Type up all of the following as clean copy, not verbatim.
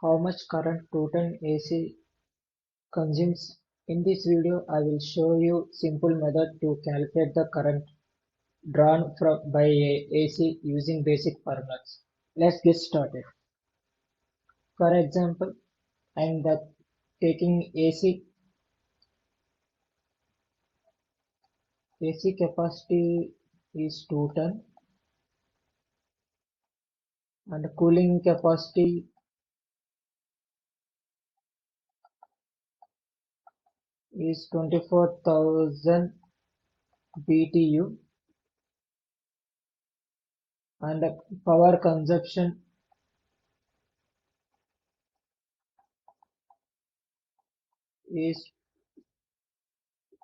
How much current total AC consumes? In this video, I will show you simple method to calculate the current drawn by a AC using basic formulas. Let's get started. For example, I am taking AC capacity is 2 ton and cooling capacity is 24,000 BTU and the power consumption is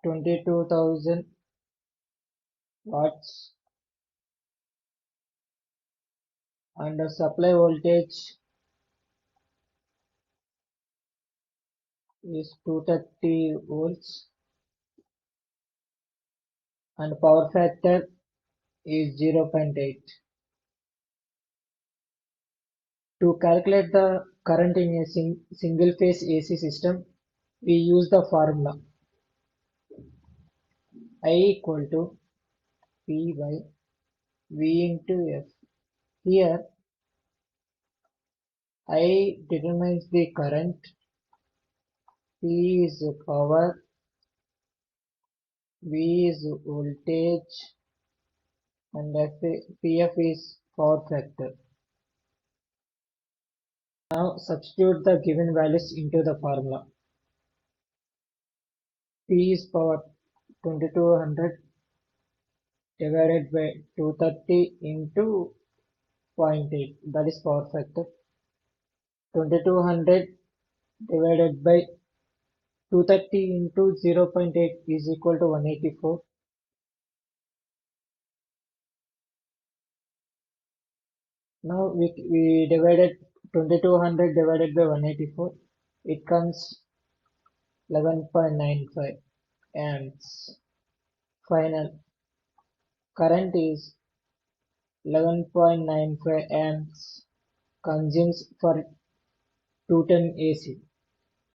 22,000 watts and the supply voltage is 230 volts and power factor is 0.8. To calculate the current in a single phase AC system, we use the formula I equal to P by V into F. Here I determines the current, P is power, V is voltage and PF is power factor. Now substitute the given values into the formula. P is power 2200 divided by 230 into 0.8, that is power factor. 2200 divided by 230 into 0.8 is equal to 184. Now we divided 2200 divided by 184, it comes 11.95 amps. Final current is 11.95 amps consumes for 210 AC.